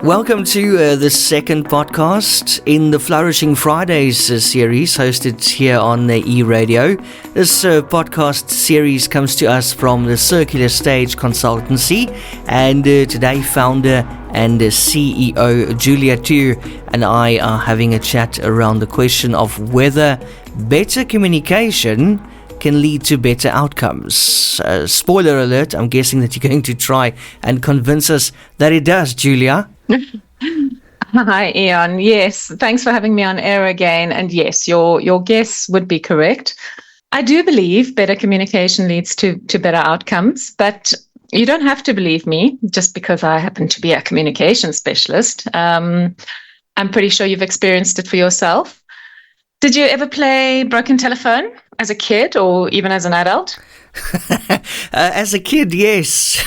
Welcome to the second podcast in the Flourishing Fridays series hosted here on the E-Radio. This podcast series comes to us from the Circular Stage Consultancy, and today founder and CEO Julia Tu and I are having a chat around the question of whether better communication can lead to better outcomes. Spoiler alert, I'm guessing that you're going to try and convince us that it does, Julia. Hi, Ian. Yes, thanks for having me on air again. And yes, your guess would be correct. I do believe better communication leads to better outcomes, but you don't have to believe me just because I happen to be a communication specialist. I'm pretty sure you've experienced it for yourself. Did you ever play broken telephone as a kid or even as an adult? As a kid, yes.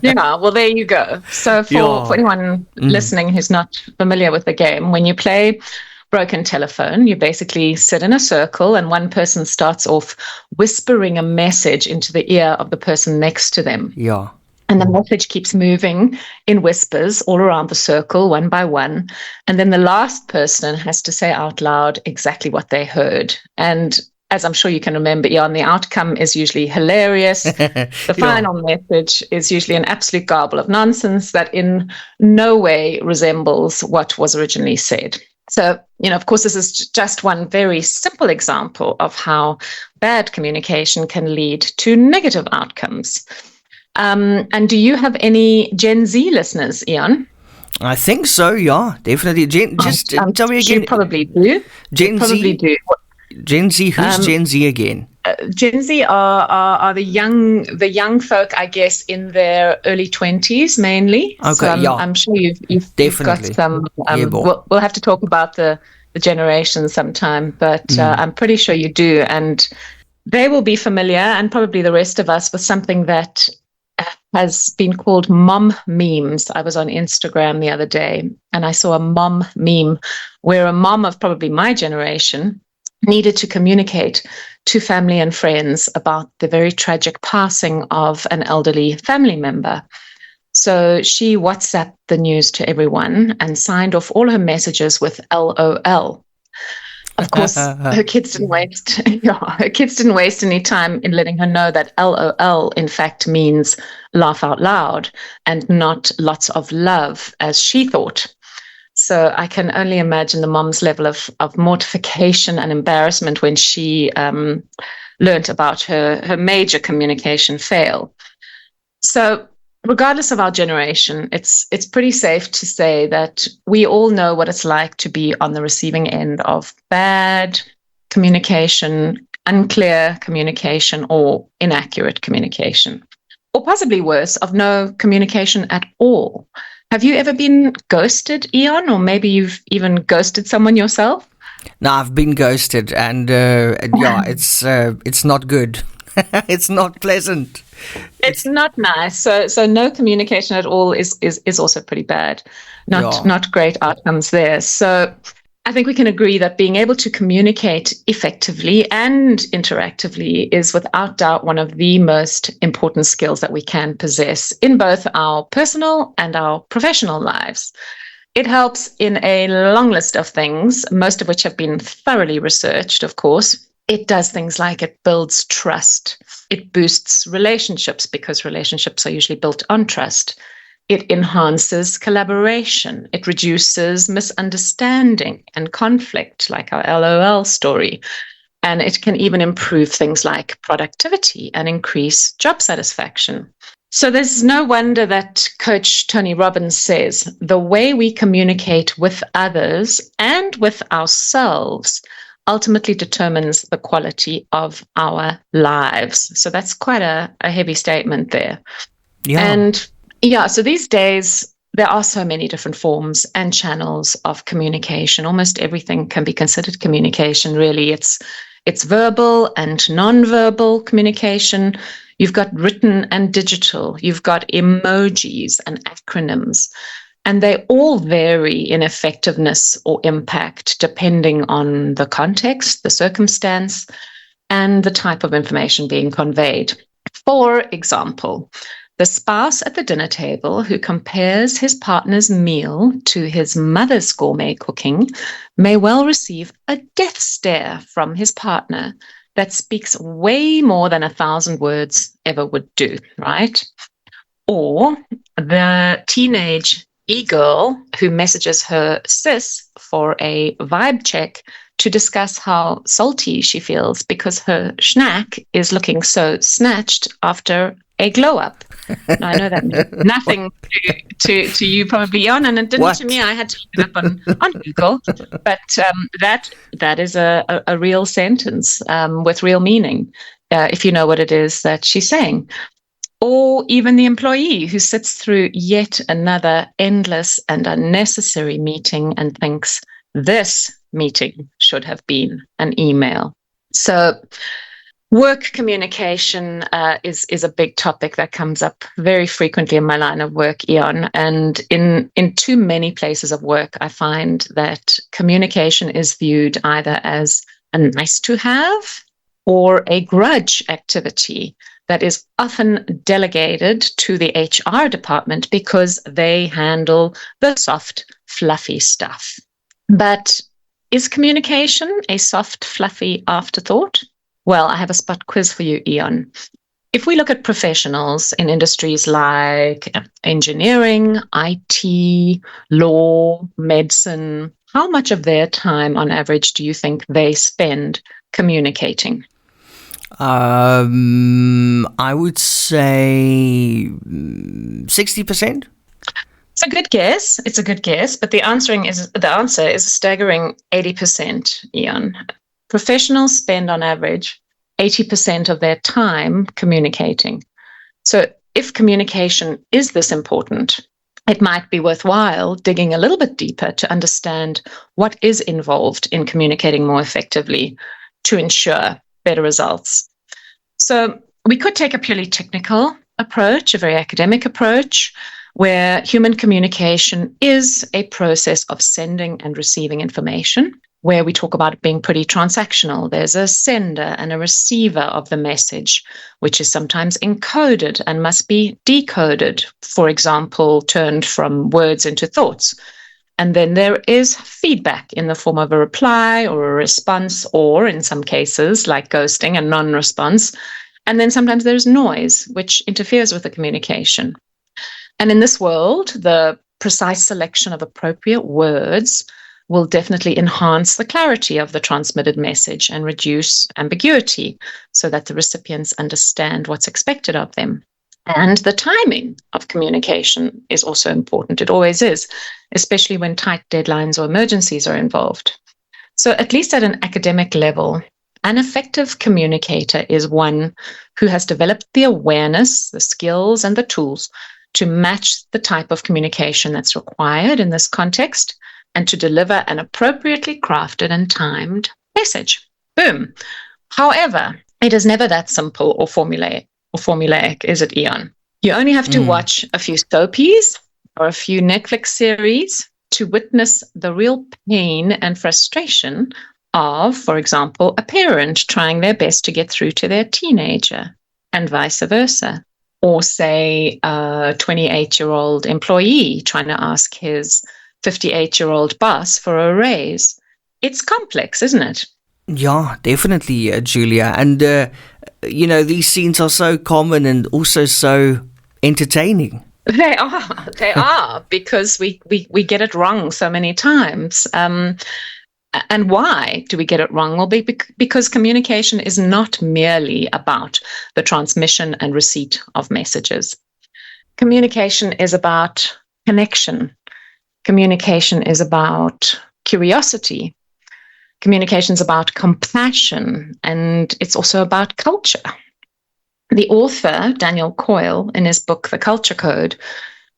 Yeah, well, there you go. So for anyone listening who's not familiar with the game, when you play broken telephone, you basically sit in a circle and one person starts off whispering a message into the ear of the person next to them. Yeah. And the message keeps moving in whispers all around the circle, one by one. And then the last person has to say out loud exactly what they heard. And as I'm sure you can remember, Ian, the outcome is usually hilarious. The final message is usually an absolute garble of nonsense that in no way resembles what was originally said. So, of course, this is just one very simple example of how bad communication can lead to negative outcomes. And do you have any Gen Z listeners, Ian? I think so, yeah, definitely. Tell me again. You probably do. Gen Z? Do. Gen Z, who's Gen Z again? Gen Z are the young folk, I guess, in their early 20s mainly. Okay, so yeah. I'm sure you've got some. We'll have to talk about the generations sometime, but I'm pretty sure you do. And they will be familiar, and probably the rest of us, with something that has been called mom memes. I was on Instagram the other day, and I saw a mom meme where a mom of probably my generation needed to communicate to family and friends about the very tragic passing of an elderly family member. So she WhatsApped the news to everyone and signed off all her messages with LOL. Of course, her kids didn't waste any time in letting her know that LOL in fact means laugh out loud and not lots of love, as she thought. So I can only imagine the mom's level of mortification and embarrassment when she learnt about her major communication fail. So regardless of our generation, it's pretty safe to say that we all know what it's like to be on the receiving end of bad communication, unclear communication, or inaccurate communication, or possibly worse, of no communication at all. Have you ever been ghosted, Ian, or maybe you've even ghosted someone yourself? No, I've been ghosted, and it's not good. It's not pleasant. It's not nice. So no communication at all is also pretty bad. Not great outcomes there. So I think we can agree that being able to communicate effectively and interactively is without doubt one of the most important skills that we can possess in both our personal and our professional lives. It helps in a long list of things, most of which have been thoroughly researched, of course. It does things like it builds trust. It boosts relationships because relationships are usually built on trust. It enhances collaboration. It reduces misunderstanding and conflict, like our LOL story. And it can even improve things like productivity and increase job satisfaction. So there's no wonder that Coach Tony Robbins says the way we communicate with others and with ourselves ultimately determines the quality of our lives. So that's quite a heavy statement there. Yeah. And so these days, there are so many different forms and channels of communication. Almost everything can be considered communication, really. It's verbal and non-verbal communication. You've got written and digital. You've got emojis and acronyms. And they all vary in effectiveness or impact depending on the context, the circumstance, and the type of information being conveyed. For example, The spouse at the dinner table who compares his partner's meal to his mother's gourmet cooking may well receive a death stare from his partner that speaks way more than 1,000 words ever would do, right? Or the teenage e-girl who messages her sis for a vibe check to discuss how salty she feels because her snack is looking so snatched after a glow up. Now, I know that means nothing to you probably, Jan, and it didn't to me. I had to look it up on Google. But that is a real sentence with real meaning, if you know what it is that she's saying. Or even the employee who sits through yet another endless and unnecessary meeting and thinks this meeting should have been an email. So work communication is a big topic that comes up very frequently in my line of work, Ian. And in too many places of work, I find that communication is viewed either as a nice to have or a grudge activity that is often delegated to the HR department because they handle the soft, fluffy stuff. But is communication a soft, fluffy afterthought? Well, I have a spot quiz for you, Ian. If we look at professionals in industries like engineering, IT, law, medicine, how much of their time on average do you think they spend communicating? I would say 60%. It's a good guess. It's a good guess, but the answer is a staggering 80%, Ian. Professionals spend on average 80% of their time communicating. So if communication is this important, it might be worthwhile digging a little bit deeper to understand what is involved in communicating more effectively to ensure better results. So we could take a purely technical approach, a very academic approach, where human communication is a process of sending and receiving information, where we talk about it being pretty transactional. There's a sender and a receiver of the message, which is sometimes encoded and must be decoded, for example, turned from words into thoughts. And then there is feedback in the form of a reply or a response, or in some cases, like ghosting and non-response. And then sometimes there's noise, which interferes with the communication. And in this world, the precise selection of appropriate words will definitely enhance the clarity of the transmitted message and reduce ambiguity so that the recipients understand what's expected of them. And the timing of communication is also important. It always is, especially when tight deadlines or emergencies are involved. So at least at an academic level, an effective communicator is one who has developed the awareness, the skills, and the tools to match the type of communication that's required in this context and to deliver an appropriately crafted and timed message. Boom. However, it is never that simple or formulaic, is it, Ian? You only have to watch a few soapies or a few Netflix series to witness the real pain and frustration of, for example, a parent trying their best to get through to their teenager and vice versa. Or say a 28-year-old employee trying to ask his 58-year-old boss for a raise. It's complex, isn't it? Yeah, definitely, Julia. And, these scenes are so common and also so entertaining. They are, because we get it wrong so many times. And why do we get it wrong? Well, because communication is not merely about the transmission and receipt of messages. Communication is about connection. Communication is about curiosity. Communication is about compassion, and it's also about culture. The author, Daniel Coyle, in his book, The Culture Code,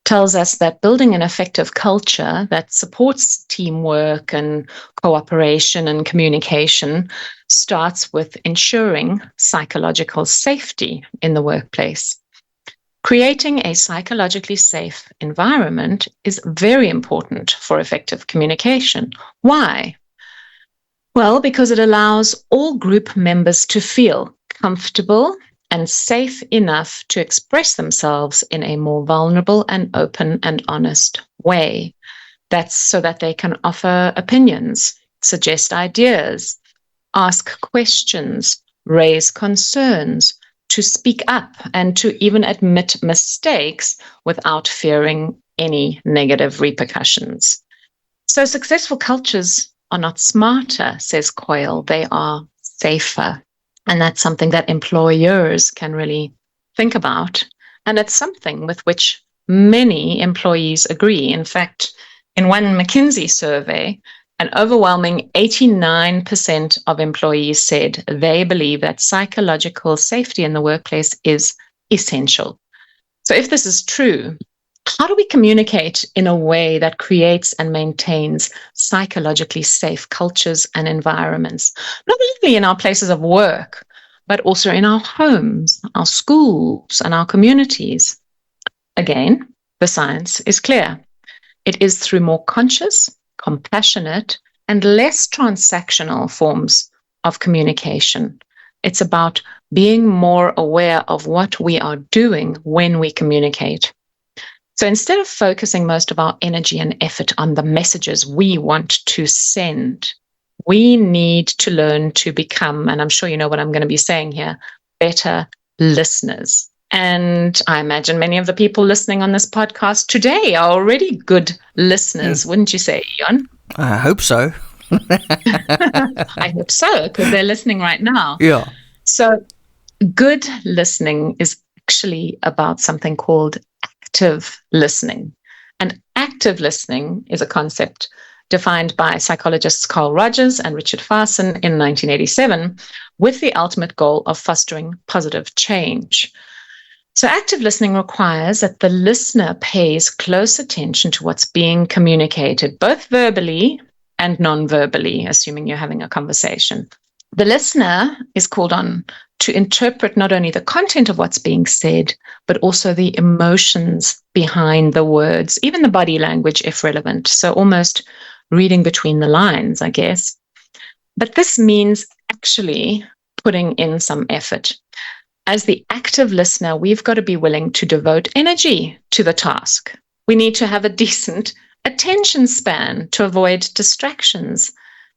tells us that building an effective culture that supports teamwork and cooperation and communication starts with ensuring psychological safety in the workplace. Creating a psychologically safe environment is very important for effective communication. Why? Well, because it allows all group members to feel comfortable and safe enough to express themselves in a more vulnerable and open and honest way. That's so that they can offer opinions, suggest ideas, ask questions, raise concerns, to speak up, and to even admit mistakes without fearing any negative repercussions. So successful cultures are not smarter, says Coyle, they are safer. And that's something that employers can really think about. And it's something with which many employees agree. In fact, in one McKinsey survey, an overwhelming 89% of employees said they believe that psychological safety in the workplace is essential. So if this is true, how do we communicate in a way that creates and maintains psychologically safe cultures and environments, not only in our places of work, but also in our homes, our schools, and our communities? Again, the science is clear. It is through more conscious, compassionate, and less transactional forms of communication. It's about being more aware of what we are doing when we communicate. So instead of focusing most of our energy and effort on the messages we want to send, we need to learn to become, and I'm sure you know what I'm going to be saying here, better listeners. And I imagine many of the people listening on this podcast today are already good listeners, wouldn't you say, Ian? I hope so. I hope so, because they're listening right now. Yeah. So good listening is actually about something called active listening. And active listening is a concept defined by psychologists Carl Rogers and Richard Farson in 1987, with the ultimate goal of fostering positive change. So active listening requires that the listener pays close attention to what's being communicated, both verbally and non-verbally, assuming you're having a conversation. The listener is called on to interpret not only the content of what's being said, but also the emotions behind the words, even the body language if relevant. So almost reading between the lines, I guess. But this means actually putting in some effort. As the active listener, we've got to be willing to devote energy to the task. We need to have a decent attention span to avoid distractions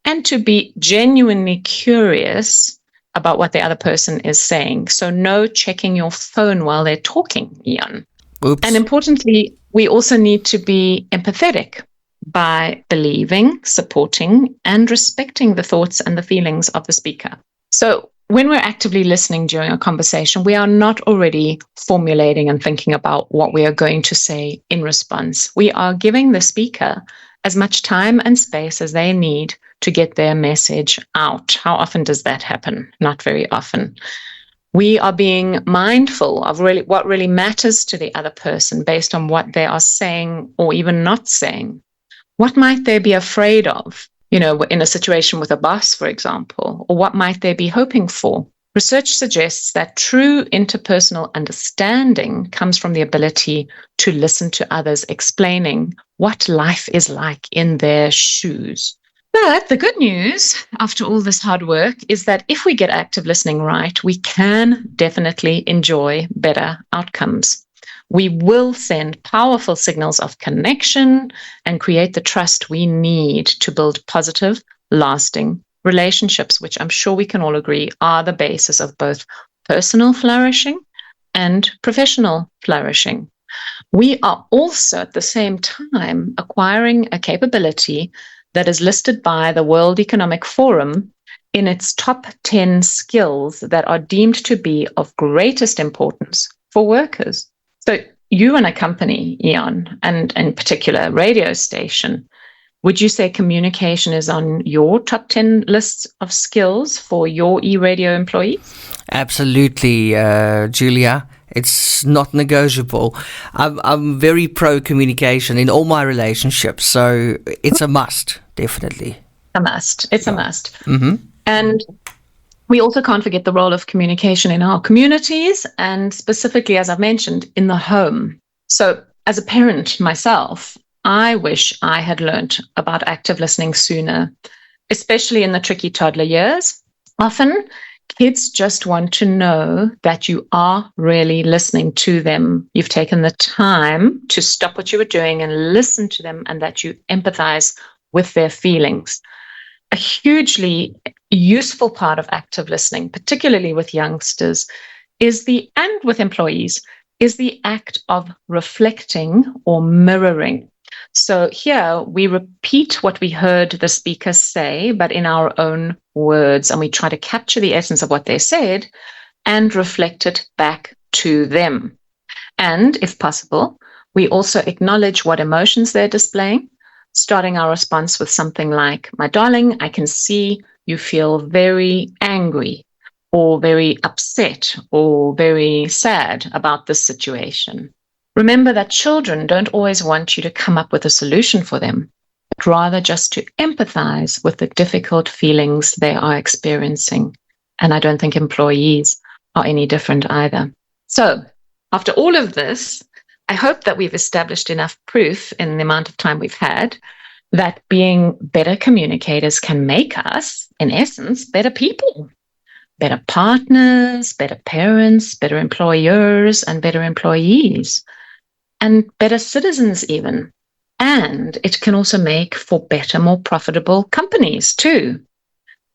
and to be genuinely curious about what the other person is saying. So no checking your phone while they're talking, Ian. Oops. And importantly, we also need to be empathetic by believing, supporting, and respecting the thoughts and the feelings of the speaker. So when we're actively listening during a conversation, we are not already formulating and thinking about what we are going to say in response. We are giving the speaker as much time and space as they need to get their message out. How often does that happen? Not very often. We are being mindful of what really matters to the other person based on what they are saying or even not saying. What might they be afraid of? You know, in a situation with a boss, for example, or what might they be hoping for? Research suggests that true interpersonal understanding comes from the ability to listen to others explaining what life is like in their shoes. But the good news, after all this hard work, is that if we get active listening right, we can definitely enjoy better outcomes. We will send powerful signals of connection and create the trust we need to build positive, lasting relationships, which I'm sure we can all agree are the basis of both personal flourishing and professional flourishing. We are also at the same time acquiring a capability that is listed by the World Economic Forum in its top 10 skills that are deemed to be of greatest importance for workers. So you and a company, Ian, and in particular a radio station, would you say communication is on your top 10 lists of skills for your e-radio employees? Absolutely, Julia. It's not negotiable. I'm very pro communication in all my relationships, so it's a must, definitely. A must. It's a must. Mm-hmm. And we also can't forget the role of communication in our communities and specifically, as I've mentioned, in the home. So as a parent myself, I wish I had learned about active listening sooner, especially in the tricky toddler years. Often Kids just want to know that you are really listening to them. You've taken the time to stop what you were doing and listen to them, and that you empathize with their feelings. A hugely useful part of active listening, particularly with youngsters, and with employees, is the act of reflecting or mirroring. So here we repeat what we heard the speaker say, but in our own words, and we try to capture the essence of what they said and reflect it back to them. And if possible, we also acknowledge what emotions they're displaying, starting our response with something like, "My darling, I can see you feel very angry or very upset or very sad about this situation." Remember that children don't always want you to come up with a solution for them, but rather just to empathize with the difficult feelings they are experiencing. And I don't think employees are any different either. So after all of this, I hope that we've established enough proof in the amount of time we've had that being better communicators can make us, in essence, better people, better partners, better parents, better employers, and better employees, and better citizens even. And it can also make for better, more profitable companies too.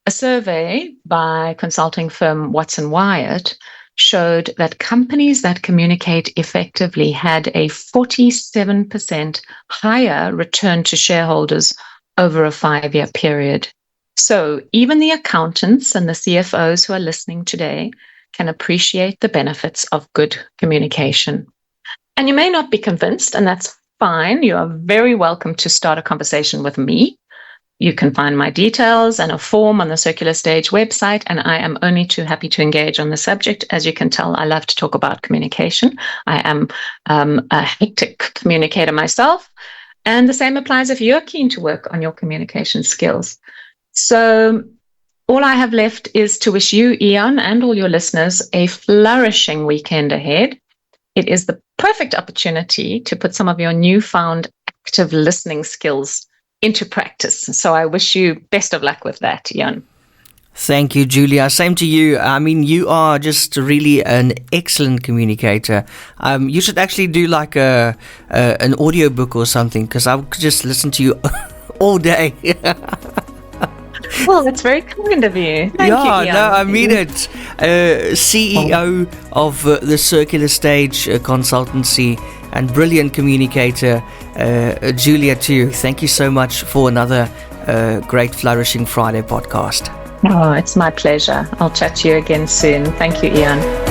A survey by consulting firm Watson Wyatt showed that companies that communicate effectively had a 47% higher return to shareholders over a 5-year period. So even the accountants and the CFOs who are listening today can appreciate the benefits of good communication. And you may not be convinced, and that's fine. You are very welcome to start a conversation with me. You can find my details and a form on the Circular Stage website, and I am only too happy to engage on the subject. As you can tell, I love to talk about communication. I am a hectic communicator myself, and the same applies if you're keen to work on your communication skills. So all I have left is to wish you, Ian, and all your listeners a flourishing weekend ahead. It is the perfect opportunity to put some of your newfound active listening skills into practice. So I wish you best of luck with that, Jan. Thank you, Julia. Same to you. I mean, you are just really an excellent communicator. You should actually do like an audiobook or something, because I could just listen to you all day. Well, that's very kind of you. Thank you, Ian. No, I mean it. CEO of the Circular Stage Consultancy and brilliant communicator, Julia too. Thank you so much for another great Flourishing Friday podcast. Oh, it's my pleasure. I'll chat to you again soon. Thank you, Ian.